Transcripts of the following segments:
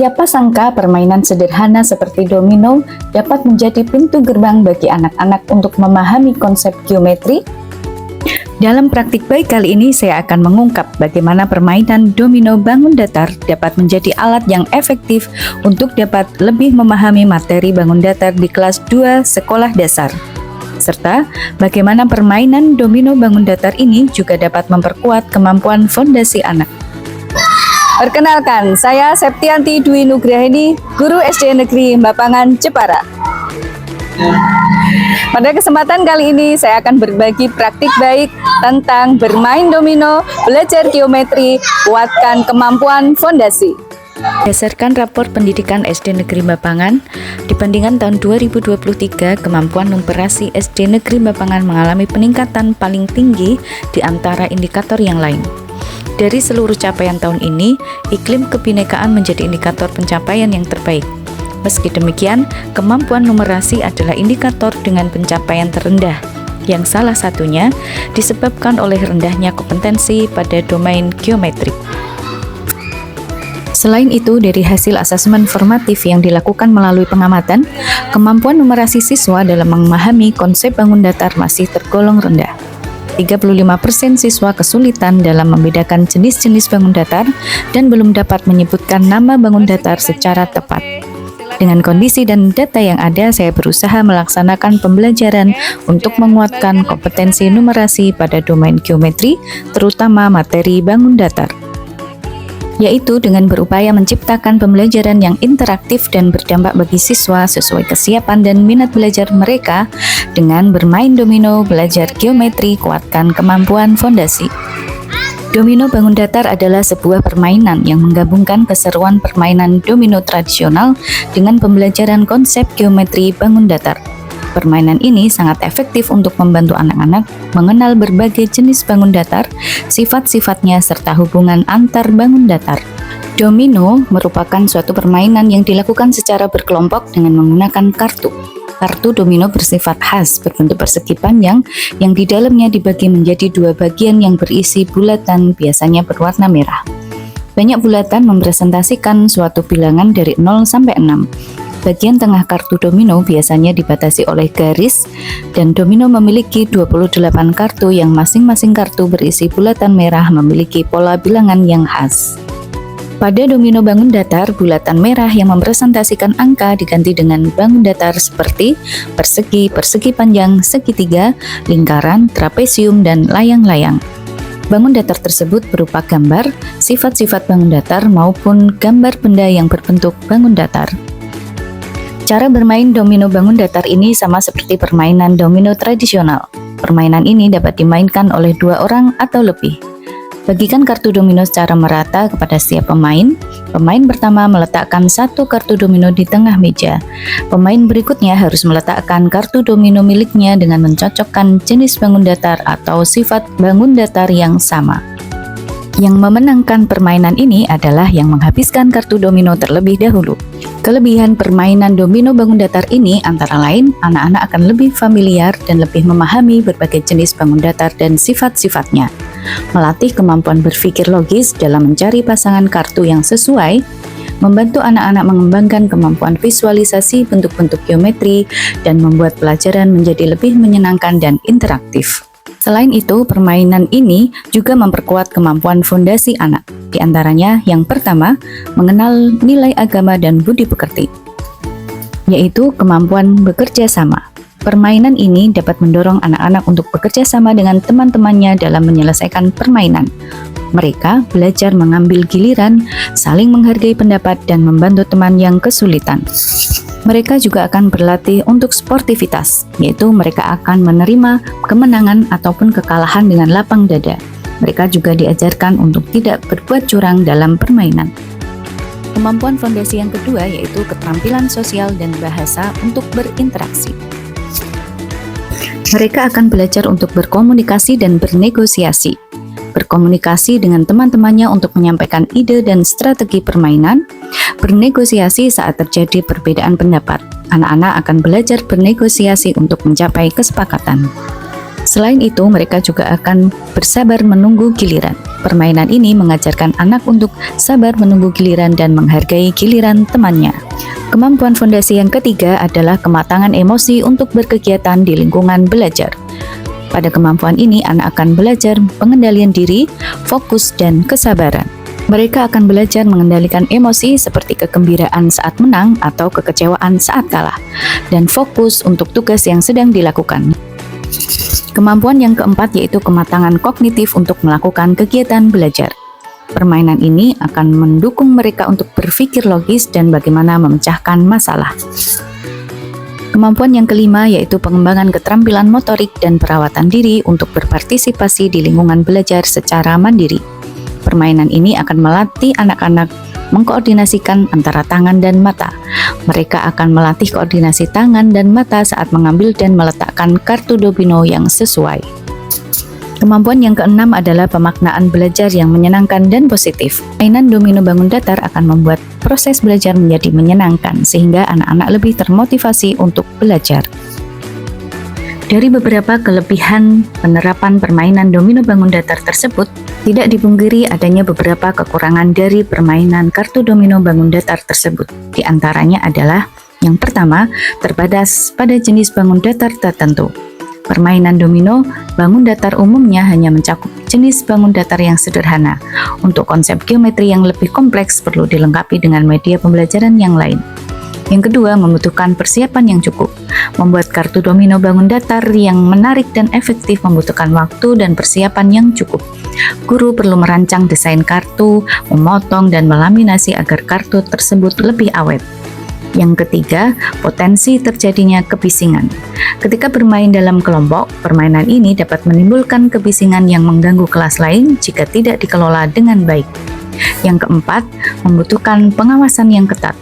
Siapa sangka permainan sederhana seperti domino dapat menjadi pintu gerbang bagi anak-anak untuk memahami konsep geometri? Dalam praktik baik kali ini saya akan mengungkap bagaimana permainan domino bangun datar dapat menjadi alat yang efektif untuk dapat lebih memahami materi bangun datar di kelas 2 sekolah dasar. Serta bagaimana permainan domino bangun datar ini juga dapat memperkuat kemampuan fondasi anak. Perkenalkan, saya Septianti Dwi Nugraheni, Guru SD Negeri Bapangan, Jepara. Pada kesempatan kali ini saya akan berbagi praktik baik tentang bermain domino, belajar geometri, kuatkan kemampuan fondasi. Berdasarkan rapor pendidikan SD Negeri Bapangan, dibandingkan tahun 2023, kemampuan numerasi SD Negeri Bapangan mengalami peningkatan paling tinggi di antara indikator yang lain. Dari seluruh capaian tahun ini, iklim kebinekaan menjadi indikator pencapaian yang terbaik. Meski demikian, kemampuan numerasi adalah indikator dengan pencapaian terendah, yang salah satunya disebabkan oleh rendahnya kompetensi pada domain geometri. Selain itu, dari hasil asesmen formatif yang dilakukan melalui pengamatan, kemampuan numerasi siswa dalam memahami konsep bangun datar masih tergolong rendah. 35% siswa kesulitan dalam membedakan jenis-jenis bangun datar dan belum dapat menyebutkan nama bangun datar secara tepat. Dengan kondisi dan data yang ada, saya berusaha melaksanakan pembelajaran untuk menguatkan kompetensi numerasi pada domain geometri, terutama materi bangun datar, yaitu dengan berupaya menciptakan pembelajaran yang interaktif dan berdampak bagi siswa sesuai kesiapan dan minat belajar mereka dengan bermain domino, belajar geometri, kuatkan kemampuan fondasi. Domino bangun datar adalah sebuah permainan yang menggabungkan keseruan permainan domino tradisional dengan pembelajaran konsep geometri bangun datar. Permainan ini sangat efektif untuk membantu anak-anak mengenal berbagai jenis bangun datar, sifat-sifatnya, serta hubungan antar bangun datar. Domino merupakan suatu permainan yang dilakukan secara berkelompok dengan menggunakan kartu. Kartu domino bersifat khas, berbentuk persegi panjang yang di dalamnya dibagi menjadi dua bagian yang berisi bulatan, biasanya berwarna merah. Banyak bulatan merepresentasikan suatu bilangan dari 0 sampai 6. Bagian tengah kartu domino biasanya dibatasi oleh garis, dan domino memiliki 28 kartu yang masing-masing kartu berisi bulatan merah memiliki pola bilangan yang khas. Pada domino bangun datar, bulatan merah yang merepresentasikan angka diganti dengan bangun datar seperti persegi, persegi panjang, segitiga, lingkaran, trapesium, dan layang-layang. Bangun datar tersebut berupa gambar, sifat-sifat bangun datar maupun gambar benda yang berbentuk bangun datar. Cara bermain domino bangun datar ini sama seperti permainan domino tradisional. Permainan ini dapat dimainkan oleh 2 orang atau lebih. Bagikan kartu domino secara merata kepada setiap pemain. Pemain pertama meletakkan satu kartu domino di tengah meja. Pemain berikutnya harus meletakkan kartu domino miliknya dengan mencocokkan jenis bangun datar atau sifat bangun datar yang sama. Yang memenangkan permainan ini adalah yang menghabiskan kartu domino terlebih dahulu. Kelebihan permainan domino bangun datar ini antara lain, anak-anak akan lebih familiar dan lebih memahami berbagai jenis bangun datar dan sifat-sifatnya. Melatih kemampuan berpikir logis dalam mencari pasangan kartu yang sesuai, membantu anak-anak mengembangkan kemampuan visualisasi bentuk-bentuk geometri, dan membuat pelajaran menjadi lebih menyenangkan dan interaktif. Selain itu, permainan ini juga memperkuat kemampuan fondasi anak. Di antaranya, yang pertama, mengenal nilai agama dan budi pekerti, yaitu kemampuan bekerja sama. Permainan ini dapat mendorong anak-anak untuk bekerja sama dengan teman-temannya dalam menyelesaikan permainan. Mereka belajar mengambil giliran, saling menghargai pendapat, dan membantu teman yang kesulitan. Mereka juga akan berlatih untuk sportivitas, yaitu mereka akan menerima kemenangan ataupun kekalahan dengan lapang dada. Mereka juga diajarkan untuk tidak berbuat curang dalam permainan. Kemampuan fondasi yang kedua yaitu keterampilan sosial dan bahasa untuk berinteraksi. Mereka akan belajar untuk berkomunikasi dan bernegosiasi. Berkomunikasi dengan teman-temannya untuk menyampaikan ide dan strategi permainan, bernegosiasi saat terjadi perbedaan pendapat. Anak-anak akan belajar bernegosiasi untuk mencapai kesepakatan. Selain itu, mereka juga akan bersabar menunggu giliran. Permainan ini mengajarkan anak untuk sabar menunggu giliran dan menghargai giliran temannya. Kemampuan fondasi yang ketiga adalah kematangan emosi untuk berkegiatan di lingkungan belajar. Pada kemampuan ini, anak akan belajar pengendalian diri, fokus, dan kesabaran. Mereka akan belajar mengendalikan emosi seperti kegembiraan saat menang atau kekecewaan saat kalah, dan fokus untuk tugas yang sedang dilakukan. Kemampuan yang keempat yaitu kematangan kognitif untuk melakukan kegiatan belajar. Permainan ini akan mendukung mereka untuk berpikir logis dan bagaimana memecahkan masalah. Kemampuan yang kelima yaitu pengembangan keterampilan motorik dan perawatan diri untuk berpartisipasi di lingkungan belajar secara mandiri. Permainan ini akan melatih anak-anak mengkoordinasikan antara tangan dan mata. Mereka akan melatih koordinasi tangan dan mata saat mengambil dan meletakkan kartu domino yang sesuai. Kemampuan yang keenam adalah pemaknaan belajar yang menyenangkan dan positif. Mainan domino bangun datar akan membuat proses belajar menjadi menyenangkan sehingga anak-anak lebih termotivasi untuk belajar. Dari beberapa kelebihan penerapan permainan domino bangun datar tersebut, tidak dipungkiri adanya beberapa kekurangan dari permainan kartu domino bangun datar tersebut. Di antaranya adalah yang pertama, terbatas pada jenis bangun datar tertentu. Permainan domino bangun datar umumnya hanya mencakup jenis bangun datar yang sederhana. Untuk konsep geometri yang lebih kompleks perlu dilengkapi dengan media pembelajaran yang lain. Yang kedua, membutuhkan persiapan yang cukup. Membuat kartu domino bangun datar yang menarik dan efektif membutuhkan waktu dan persiapan yang cukup. Guru perlu merancang desain kartu, memotong dan melaminasi agar kartu tersebut lebih awet. Yang ketiga, potensi terjadinya kebisingan. Ketika bermain dalam kelompok, permainan ini dapat menimbulkan kebisingan yang mengganggu kelas lain jika tidak dikelola dengan baik. Yang keempat, membutuhkan pengawasan yang ketat.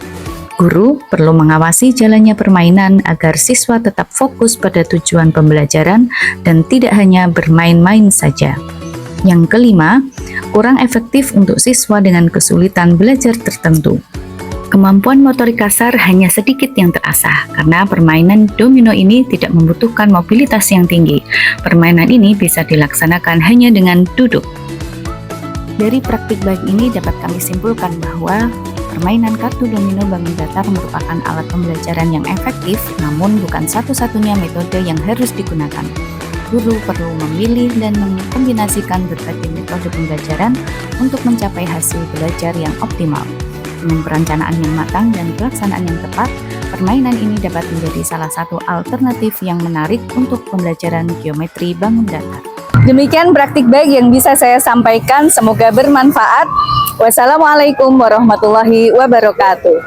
Guru perlu mengawasi jalannya permainan agar siswa tetap fokus pada tujuan pembelajaran dan tidak hanya bermain-main saja. Yang kelima, kurang efektif untuk siswa dengan kesulitan belajar tertentu. Kemampuan motorik kasar hanya sedikit yang terasah karena permainan domino ini tidak membutuhkan mobilitas yang tinggi. Permainan ini bisa dilaksanakan hanya dengan duduk. Dari praktik baik ini dapat kami simpulkan bahwa permainan kartu domino bangun datar merupakan alat pembelajaran yang efektif, namun bukan satu-satunya metode yang harus digunakan. Guru perlu memilih dan mengkombinasikan berbagai metode pembelajaran untuk mencapai hasil belajar yang optimal. Dengan perencanaan yang matang dan pelaksanaan yang tepat, permainan ini dapat menjadi salah satu alternatif yang menarik untuk pembelajaran geometri bangun datar. Demikian praktik baik yang bisa saya sampaikan, semoga bermanfaat. Wassalamualaikum warahmatullahi wabarakatuh.